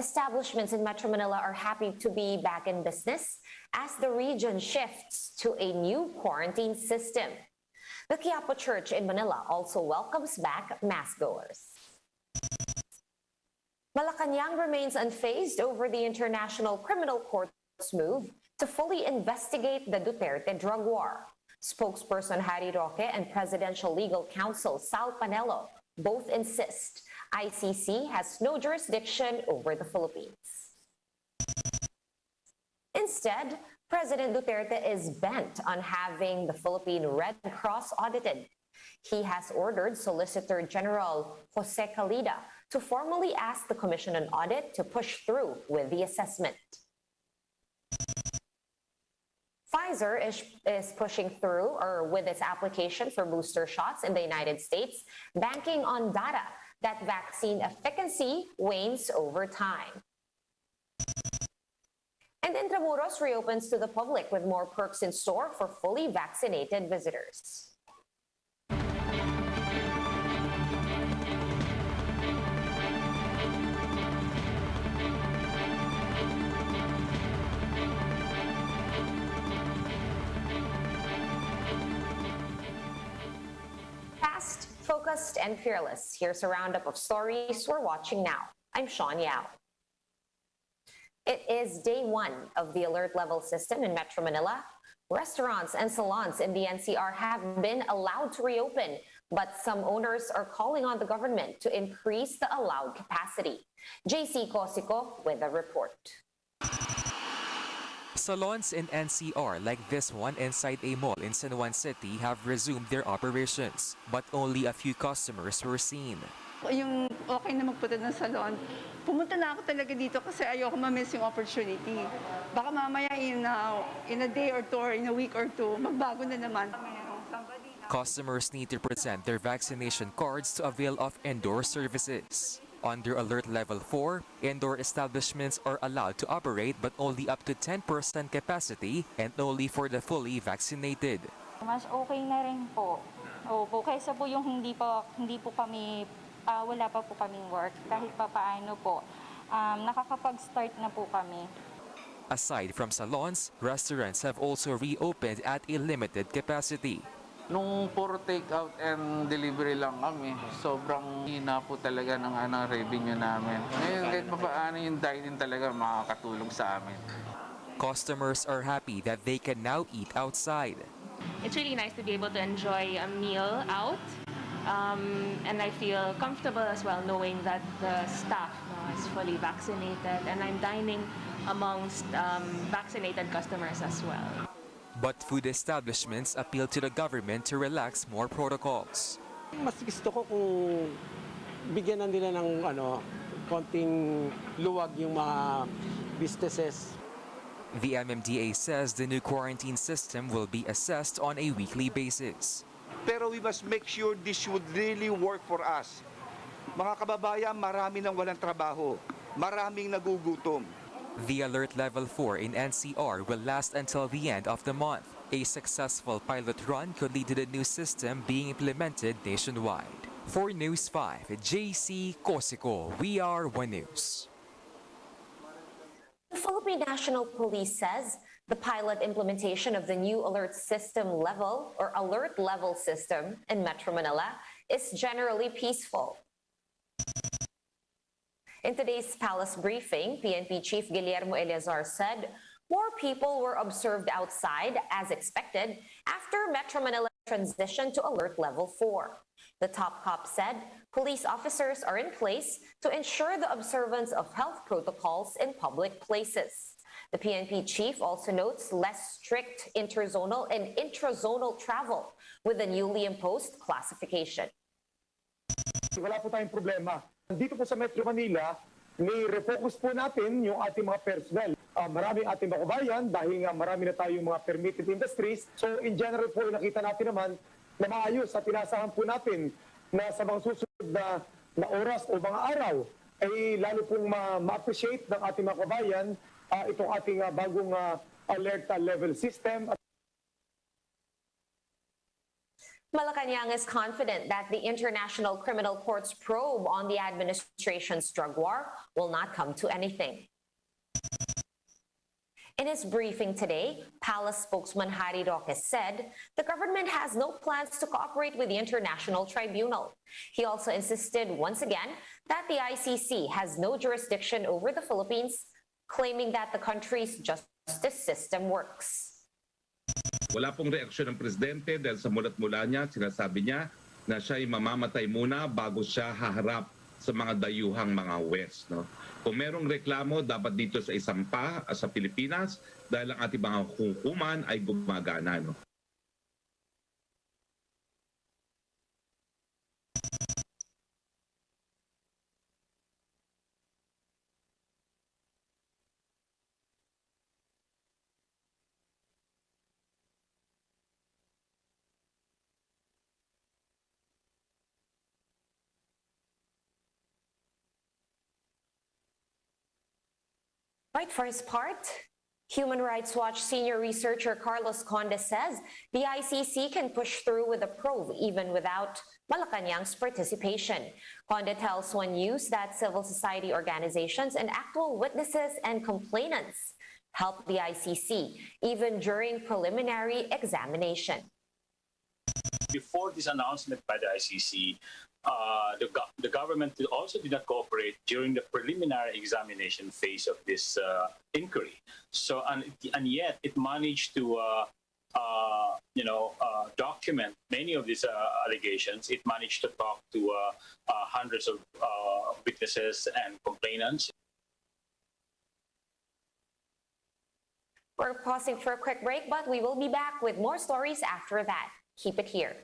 Establishments in Metro Manila are happy to be back in business as the region shifts to a new quarantine system. The Quiapo Church in Manila also welcomes back mass-goers. Malacanang remains unfazed over the International Criminal Court's move to fully investigate the Duterte drug war. Spokesperson Harry Roque and Presidential Legal Counsel Sal Panelo both insist ICC has no jurisdiction over the Philippines. Instead, President Duterte is bent on having the Philippine Red Cross audited. He has ordered Solicitor General Jose Calida to formally ask the Commission on Audit to push through with the assessment. Pfizer is pushing through with its application for booster shots in the United States, banking on data that vaccine efficacy wanes over time. And Intramuros reopens to the public with more perks in store for fully vaccinated visitors. Fast, focused, and fearless. Here's a roundup of stories we're watching now. I'm Sean Yao. It is day one of the alert level system in Metro Manila. Restaurants and salons in the NCR have been allowed to reopen, but some owners are calling on the government to increase the allowed capacity. JC Cosico with a report. Salons in NCR like this one inside a mall in San Juan City have resumed their operations, but only a few customers were seen. Yung okay na magpunta ng salon, pumunta na ako talaga dito kasi ayoko ma-miss yung opportunity. Baka mamaya in a day or two or in a week or two, magbago na naman. Customers need to present their vaccination cards to avail of indoor services. Under Alert Level 4, indoor establishments are allowed to operate but only up to 10% capacity and only for the fully vaccinated. Mas okay na rin po. Opo, kaysa po yung hindi po kami, wala pa po kaming work. Kahit pa paano po, nakakapag-start na po kami. Aside from salons, restaurants have also reopened at a limited capacity. Nung puro take-out and delivery lang kami, sobrang hina po talaga ng revenue namin. Ngayon, kahit paano yung dine-in talaga makakatulong sa amin. Customers are happy that they can now eat outside. It's really nice to be able to enjoy a meal out, and I feel comfortable as well knowing that the staff is fully vaccinated and I'm dining amongst vaccinated customers as well. But food establishments appeal to the government to relax more protocols. Mas gusto ko kung bigyan na nila ng konting luwag yung mga businesses. The MMDA says the new quarantine system will be assessed on a weekly basis. Pero we must make sure this would really work for us. Mga kababayan, marami nang walang trabaho, maraming nagugutom. The Alert Level 4 in NCR will last until the end of the month. A successful pilot run could lead to the new system being implemented nationwide. For News 5, JC Cosico, we are One News. The Philippine National Police says the pilot implementation of the new alert level system in Metro Manila is generally peaceful. In today's palace briefing, PNP Chief Guillermo Eleazar said more people were observed outside as expected after Metro Manila transitioned to Alert Level 4. The top cop said police officers are in place to ensure the observance of health protocols in public places. The PNP chief also notes less strict interzonal and intrazonal travel with the newly imposed classification. Wala po tayong problema. Dito po sa Metro Manila, may refocus po natin yung ating mga personnel. Maraming ating kababayan dahil nga marami na tayong mga permitted industries. So in general po, nakita natin naman na maayos at inasahan po natin na sa mga susunod na oras o mga araw ay lalo pong ma-appreciate ng ating mga kababayan itong ating bagong alert level system. Malacanang is confident that the International Criminal Court's probe on the administration's drug war will not come to anything. In his briefing today, Palace spokesman Harry Roque said the government has no plans to cooperate with the International Tribunal. He also insisted once again that the ICC has no jurisdiction over the Philippines, claiming that the country's justice system works. Wala pong reaksyon ng presidente dahil sa mulat-mula niya, sinasabi niya na siya ay mamamatay muna bago siya haharap sa mga dayuhang mga West. No? Kung merong reklamo, dapat dito sa isampa sa Pilipinas dahil ang ating mga hukuman ay gumagana. No? Right, for his part, Human Rights Watch senior researcher Carlos Conde says the ICC can push through with a probe even without Malacanang's participation. Conde tells One News that civil society organizations and actual witnesses and complainants help the ICC even during preliminary examination. Before this announcement by the ICC, the government also did not cooperate during the preliminary examination phase of this inquiry. So, and yet it managed to, document many of these allegations. It managed to talk to hundreds of witnesses and complainants. We're pausing for a quick break, but we will be back with more stories after that. Keep it here.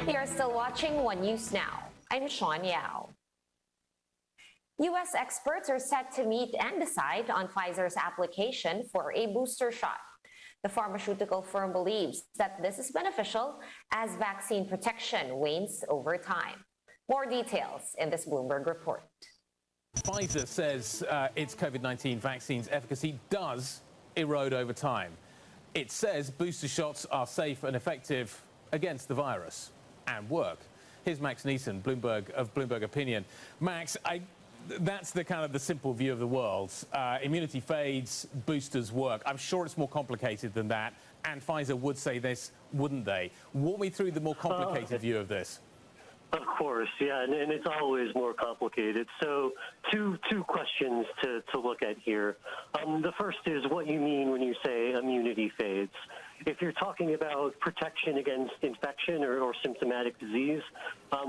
You're still watching One News Now. I'm Sean Yao. U.S. experts are set to meet and decide on Pfizer's application for a booster shot. The pharmaceutical firm believes that this is beneficial as vaccine protection wanes over time. More details in this Bloomberg report. Pfizer says its COVID-19 vaccine's efficacy does erode over time. It says booster shots are safe and effective against the virus and work. Here's Max Neeson, Bloomberg Opinion. Max, that's the kind of the simple view of the world. Immunity fades, boosters work. I'm sure it's more complicated than that, and Pfizer would say this, wouldn't they? Walk me through the more complicated view of this. Of course, yeah, and it's always more complicated. So two questions to look at here. The first is what you mean when you say immunity fades. If you're talking about protection against infection or symptomatic disease,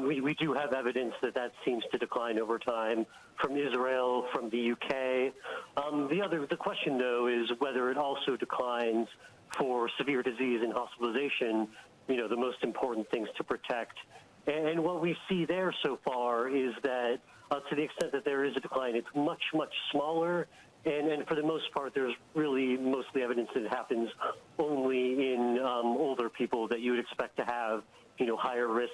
we do have evidence that seems to decline over time from Israel, from the UK. The question, though, is whether it also declines for severe disease and hospitalization, the most important things to protect. And what we see there so far is that to the extent that there is a decline, it's much, much smaller. And for the most part, there's really mostly evidence that it happens only in older people that you would expect to have, higher risk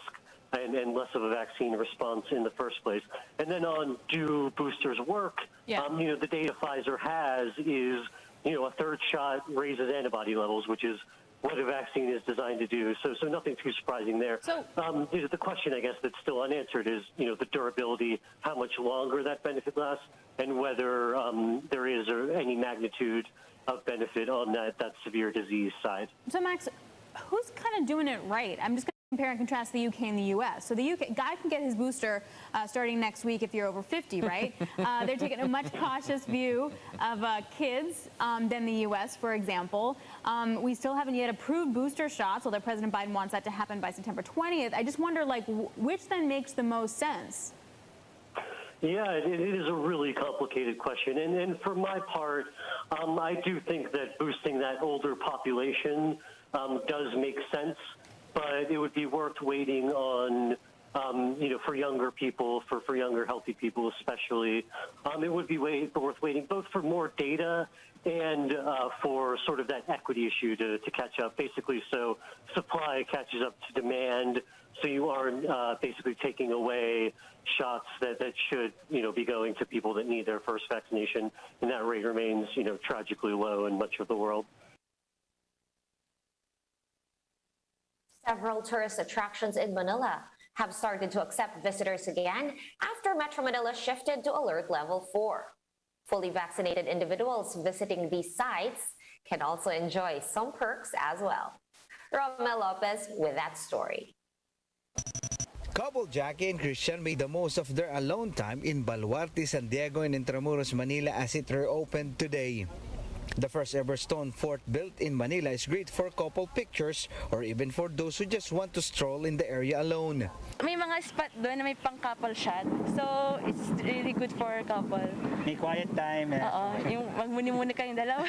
and less of a vaccine response in the first place. And then on do boosters work? Yeah. The data Pfizer has is, a third shot raises antibody levels, which is what a vaccine is designed to do. So nothing too surprising there. So- The question, I guess, that's still unanswered is, the durability, how much longer that benefit lasts, and whether there is any magnitude of benefit on that severe disease side. So, Max, who's kind of doing it right? I'm just going to compare and contrast the UK and the US. So the UK guy can get his booster starting next week if you're over 50, right? They're taking a much cautious view of kids than the US, for example. We still haven't yet approved booster shots, although President Biden wants that to happen by September 20th. I just wonder, like, which then makes the most sense? Yeah, it is a really complicated question. And for my part, I do think that boosting that older population does make sense, but it would be worth waiting on, for younger people, for younger healthy people especially. It would be worth waiting both for more data and for sort of that equity issue to catch up, basically so supply catches up to demand, so you aren't basically taking away shots that should, be going to people that need their first vaccination, and that rate remains, tragically low in much of the world. Several tourist attractions in Manila have started to accept visitors again after Metro Manila shifted to alert level 4. Fully vaccinated individuals visiting these sites can also enjoy some perks as well. Romel Lopez with that story. Couple Jackie and Christian made the most of their alone time in Baluarte, San Diego, and Intramuros, Manila as it reopened today. The first ever stone fort built in Manila is great for couple pictures or even for those who just want to stroll in the area alone. May mga spot doon na may pang-couple shot. So, it's really good for a couple. May quiet time. Oo, yung magmuni-muni kayong dalawa.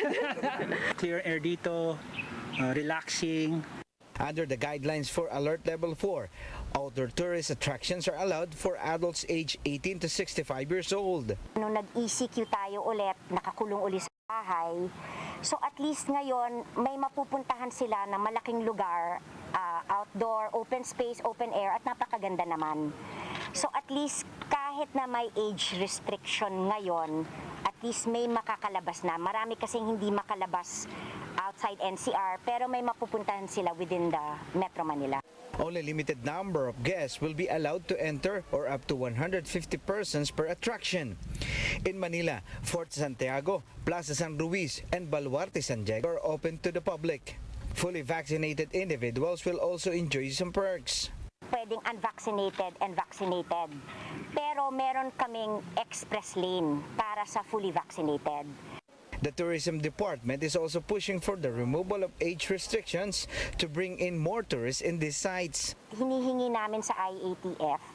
Clear air dito, relaxing. Under the guidelines for Alert Level 4, outdoor tourist attractions are allowed for adults age 18 to 65 years old. Nung nag-ECQ tayo ulit, nakakulong ulit sa bahay. So at least ngayon, may mapupuntahan sila na malaking lugar, outdoor, open space, open air, at napakaganda naman. So at least kahit na may age restriction ngayon, at least may makakalabas na. Marami kasing hindi makalabas outside NCR, pero may mapupuntahan sila within the Metro Manila. Only limited number of guests will be allowed to enter, or up to 150 persons per attraction. In Manila, Fort Santiago, Plaza San Luis, and Baluarte San Diego are open to the public. Fully vaccinated individuals will also enjoy some perks. Pwedeng unvaccinated and vaccinated. Pero meron kaming express lane para sa fully vaccinated. The Tourism Department is also pushing for the removal of age restrictions to bring in more tourists in these sites. Hinihingi namin sa IATF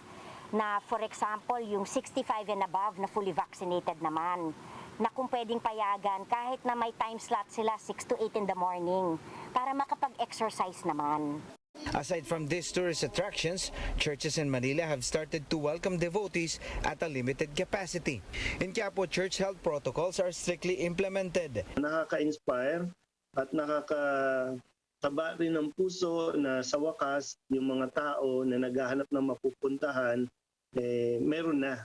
na, for example, yung 65 and above na fully vaccinated naman, na kung pwedeng payagan kahit na may time slot sila 6 to 8 in the morning para makapag-exercise naman. Aside from these tourist attractions, churches in Manila have started to welcome devotees at a limited capacity. In Quiapo, church health protocols are strictly implemented. Nakaka-inspire at nakakataba rin ng puso na sa wakas yung mga tao na naghahanap ng mapupuntahan, meron na.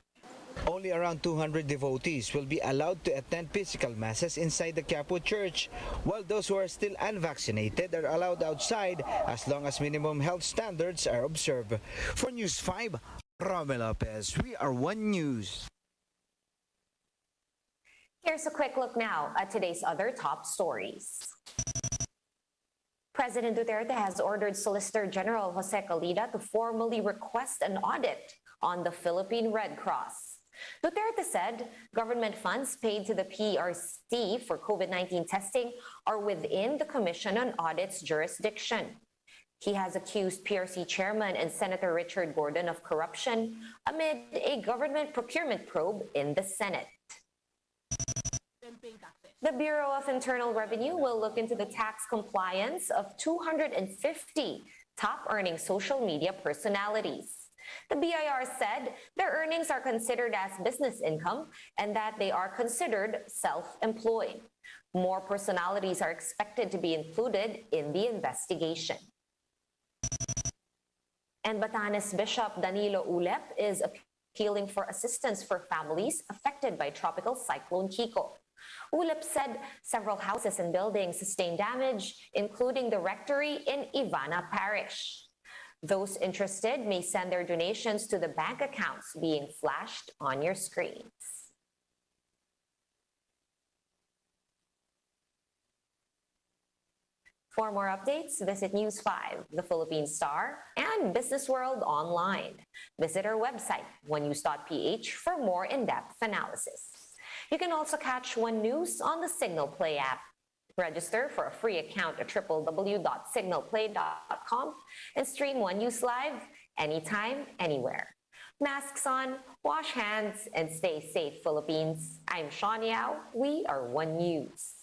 Only around 200 devotees will be allowed to attend physical masses inside the Quiapo Church, while those who are still unvaccinated are allowed outside as long as minimum health standards are observed. For News 5, Romel Lopez, we are One News. Here's a quick look now at today's other top stories. President Duterte has ordered Solicitor General Jose Calida to formally request an audit on the Philippine Red Cross. Duterte said government funds paid to the PRC for COVID-19 testing are within the Commission on Audit's jurisdiction. He has accused PRC Chairman and Senator Richard Gordon of corruption amid a government procurement probe in the Senate. The Bureau of Internal Revenue will look into the tax compliance of 250 top-earning social media personalities. The BIR said their earnings are considered as business income and that they are considered self-employed. More personalities are expected to be included in the investigation. And Batanes Bishop Danilo Ulep is appealing for assistance for families affected by Tropical Cyclone Kiko. ULIP said several houses and buildings sustained damage, including the rectory in Ivana Parish. Those interested may send their donations to the bank accounts being flashed on your screens. For more updates, visit News 5, The Philippine Star, and Business World online. Visit our website, onenews.ph, for more in-depth analysis. You can also catch One News on the Signal Play app. Register for a free account at www.signalplay.com and stream One News live anytime, anywhere. Masks on, wash hands, and stay safe, Philippines. I'm Sean Yao. We are One News.